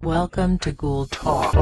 Welcome to Ghoul Talk.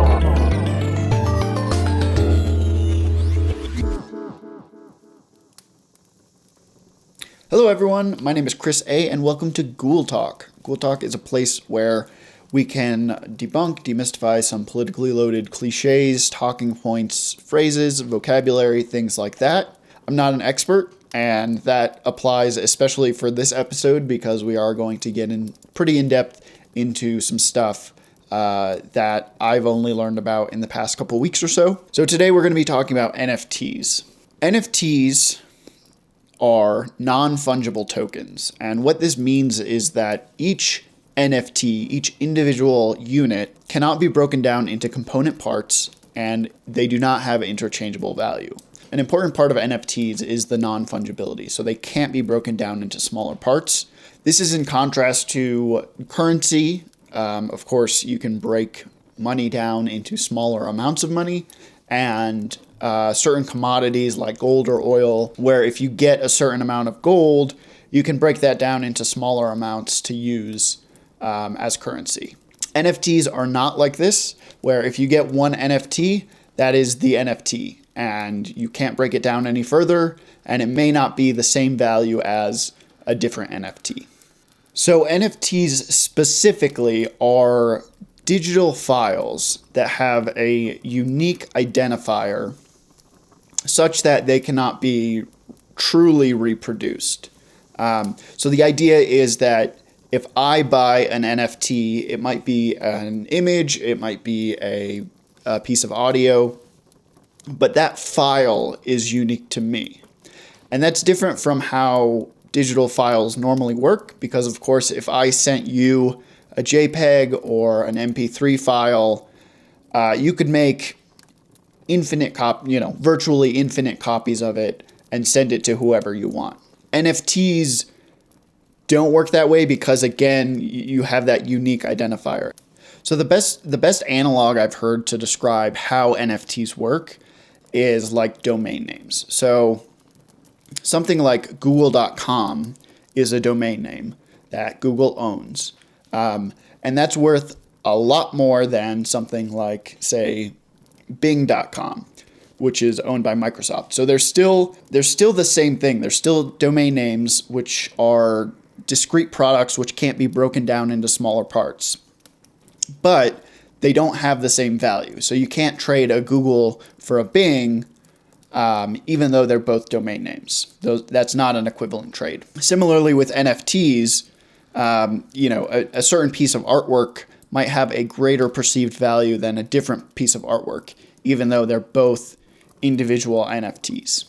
Hello everyone, my name is Chris A. and welcome to Ghoul Talk. Ghoul Talk is a place where we can debunk, demystify some politically loaded cliches, talking points, phrases, vocabulary, things like that. I'm not an expert, and that applies especially for this episode because we are going to get in pretty in-depth into some stuff that I've only learned about in the past couple weeks or so. So today we're going to be talking about NFTs. NFTs are non-fungible tokens. And what this means is that each NFT, each individual unit, cannot be broken down into component parts, and they do not have interchangeable value. An important part of NFTs is the non-fungibility, so they can't be broken down into smaller parts. This is in contrast to currency. Of course, you can break money down into smaller amounts of money, and certain commodities like gold or oil, where if you get a certain amount of gold, you can break that down into smaller amounts to use as currency. NFTs are not like this, where if you get one NFT, that is the NFT, and you can't break it down any further, and it may not be the same value as a different NFT. So NFTs specifically are digital files that have a unique identifier such that they cannot be truly reproduced. So the idea is that if I buy an NFT, it might be an image, it might be a piece of audio, but that file is unique to me. And that's different from how digital files normally work, because of course, if I sent you a JPEG or an MP3 file, you could make virtually infinite copies of it and send it to whoever you want. NFTs don't work that way because, again, you have that unique identifier. So the best analog I've heard to describe how NFTs work is like domain names. So something like Google.com is a domain name that Google owns. And that's worth a lot more than something like, say, Bing.com, which is owned by Microsoft. So they're still the same thing. They're still domain names, which are discrete products which can't be broken down into smaller parts. But they don't have the same value. So you can't trade a Google for a Bing, even though they're both domain names. That's not an equivalent trade. Similarly with NFTs, a certain piece of artwork might have a greater perceived value than a different piece of artwork, even though they're both individual NFTs.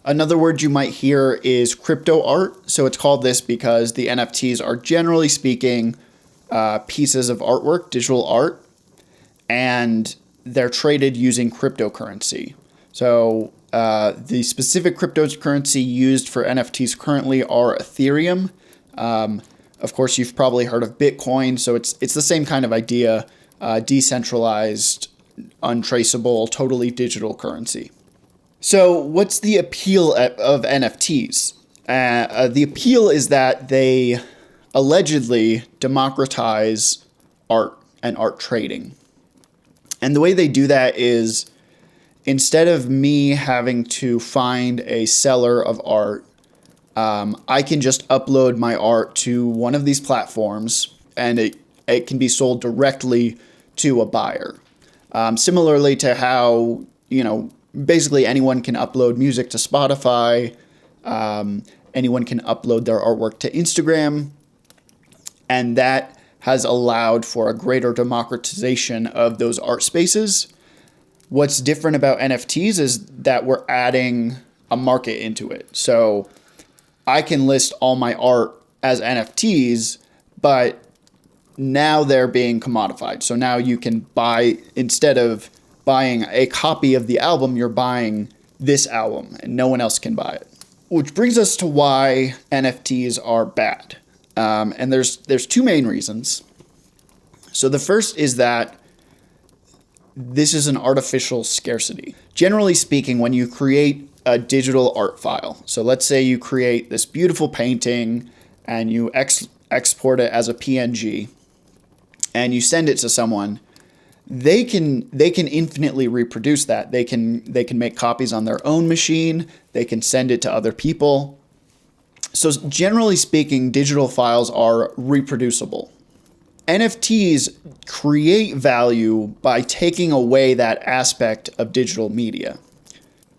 Another word you might hear is Cryptoart. So it's called this because the NFTs are, generally speaking, pieces of artwork, digital art, and they're traded using cryptocurrency. So the specific cryptocurrency used for NFTs currently are Ethereum. Of course, you've probably heard of Bitcoin, so it's the same kind of idea, decentralized, untraceable, totally digital currency. So what's the appeal of NFTs? The appeal is that they allegedly democratize art and art trading. And the way they do that is, instead of me having to find a seller of art, I can just upload my art to one of these platforms, and it can be sold directly to a buyer. Similarly to how, basically anyone can upload music to Spotify, anyone can upload their artwork to Instagram, and that has allowed for a greater democratization of those art spaces. What's different about NFTs is that we're adding a market into it. So I can list all my art as NFTs, but now they're being commodified. So now you can buy, instead of buying a copy of the album, you're buying this album and no one else can buy it. Which brings us to why NFTs are bad. And there's two main reasons. So the first is that this is an artificial scarcity. Generally speaking, when you create a digital art file, so let's say you create this beautiful painting and you export it as a PNG, and you send it to someone, they can infinitely reproduce that. They can make copies on their own machine. They can send it to other people. So generally speaking, digital files are reproducible. NFTs create value by taking away that aspect of digital media.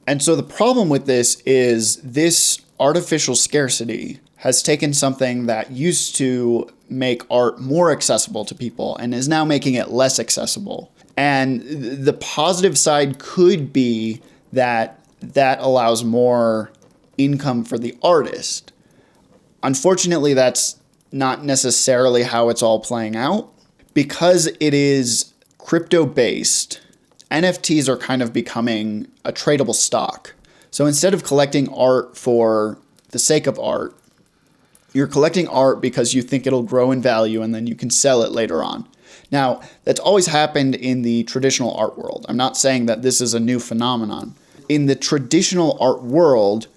And so the problem with this is this artificial scarcity has taken something that used to make art more accessible to people and is now making it less accessible. And the positive side could be that that allows more income for the artist. Unfortunately, that's not necessarily how it's all playing out. Because it is crypto-based, NFTs are kind of becoming a tradable stock. So instead of collecting art for the sake of art, you're collecting art because you think it'll grow in value and then you can sell it later on. Now, that's always happened in the traditional art world. I'm not saying that this is a new phenomenon. In the traditional art world,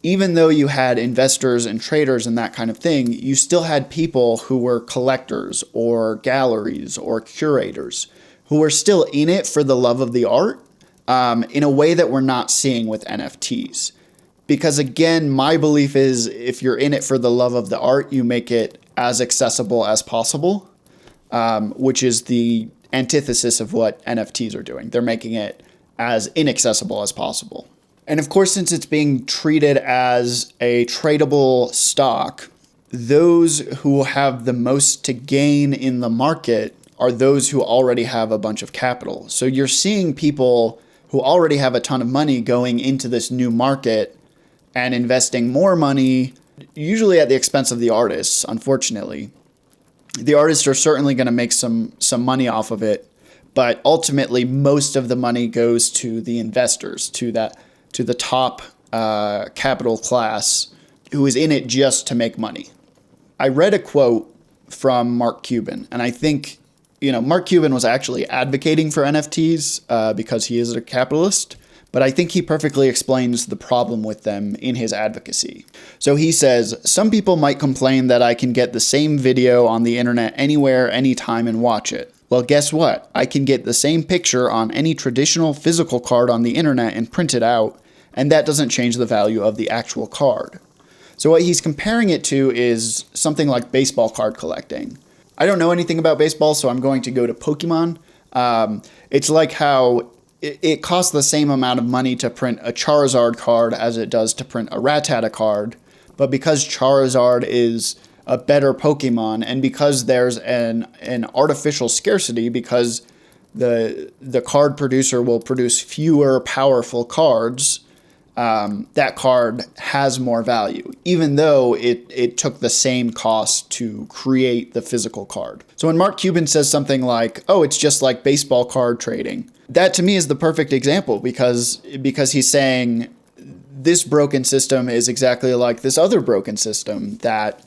even though you had investors and traders and that kind of thing, you still had people who were collectors or galleries or curators who were still in it for the love of the art in a way that we're not seeing with NFTs. Because again, my belief is if you're in it for the love of the art, you make it as accessible as possible, which is the antithesis of what NFTs are doing. They're making it as inaccessible as possible. And of course, since it's being treated as a tradable stock, those who have the most to gain in the market are those who already have a bunch of capital. So you're seeing people who already have a ton of money going into this new market and investing more money, usually at the expense of the artists, unfortunately. The artists are certainly going to make some money off of it, but ultimately most of the money goes to the investors, to the top capital class who is in it just to make money. I read a quote from Mark Cuban, and I think, Mark Cuban was actually advocating for NFTs because he is a capitalist, but I think he perfectly explains the problem with them in his advocacy. So he says, some people might complain that I can get the same video on the internet anywhere, anytime, and watch it. Well, guess what? I can get the same picture on any traditional physical card on the internet and print it out, and that doesn't change the value of the actual card. So what he's comparing it to is something like baseball card collecting. I don't know anything about baseball, so I'm going to go to Pokemon. It's like how it costs the same amount of money to print a Charizard card as it does to print a Rattata card, but because Charizard is a better Pokemon, and because there's an artificial scarcity, because the card producer will produce fewer powerful cards, that card has more value, even though it took the same cost to create the physical card. So when Mark Cuban says something like, oh, it's just like baseball card trading, that to me is the perfect example because he's saying this broken system is exactly like this other broken system that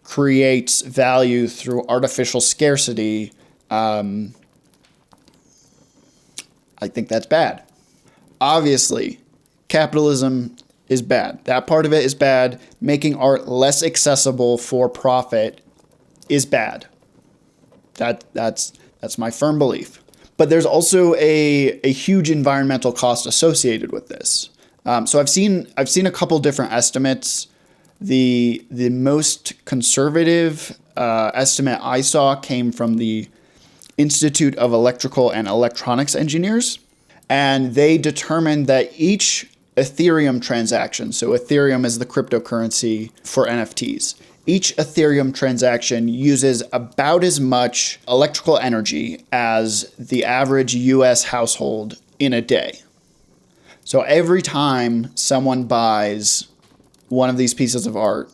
creates value through artificial scarcity. I think that's bad. Obviously, capitalism is bad. That part of it is bad. Making art less accessible for profit is bad. That's my firm belief. But there's also a huge environmental cost associated with this. So I've seen a couple different estimates. The most conservative estimate I saw came from the Institute of Electrical and Electronics Engineers, and they determined that each Ethereum transaction, so Ethereum is the cryptocurrency for NFTs, each Ethereum transaction uses about as much electrical energy as the average US household in a day. So every time someone buys one of these pieces of art,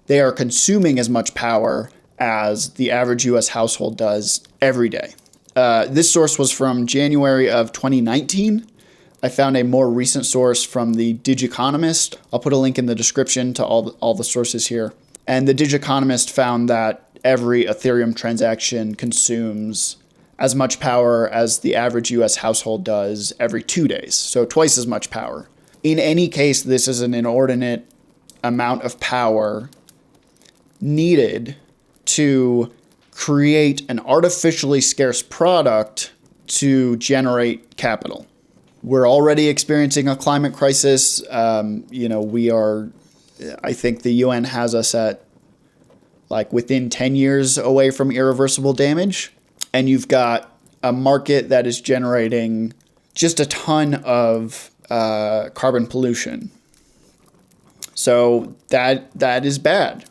they are consuming as much power as the average US household does every day. This source was from January of 2019. I found a more recent source from the Digiconomist. I'll put a link in the description to all the sources here. And the Digiconomist found that every Ethereum transaction consumes as much power as the average US household does every 2 days, so twice as much power. In any case, this is an inordinate amount of power needed to create an artificially scarce product to generate capital. We're already experiencing a climate crisis. We are, I think the UN has us at like within 10 years away from irreversible damage. And you've got a market that is generating just a ton of carbon pollution. So that is bad.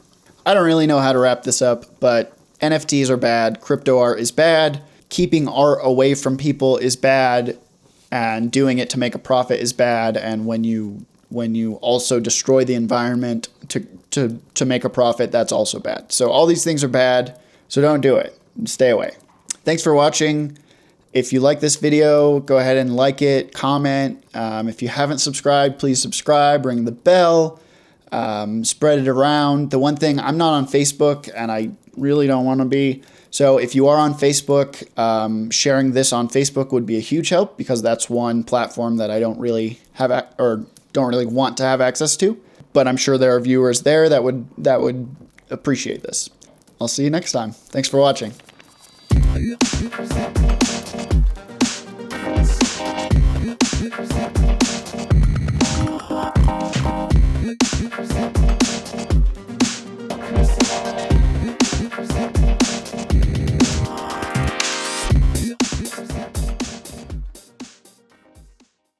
I don't really know how to wrap this up, but NFTs are bad. Crypto art is bad. Keeping art away from people is bad. And doing it to make a profit is bad. And when you also destroy the environment to make a profit, that's also bad. So all these things are bad. So don't do it. Stay away. Thanks for watching. If you like this video, go ahead and like it, comment. If you haven't subscribed, please subscribe, ring the bell, spread it around. The one thing, I'm not on Facebook and I really don't want to be. So if you are on Facebook, sharing this on Facebook would be a huge help because that's one platform that I don't really have don't really want to have access to. But I'm sure there are viewers there that would appreciate this. I'll see you next time. Thanks for watching.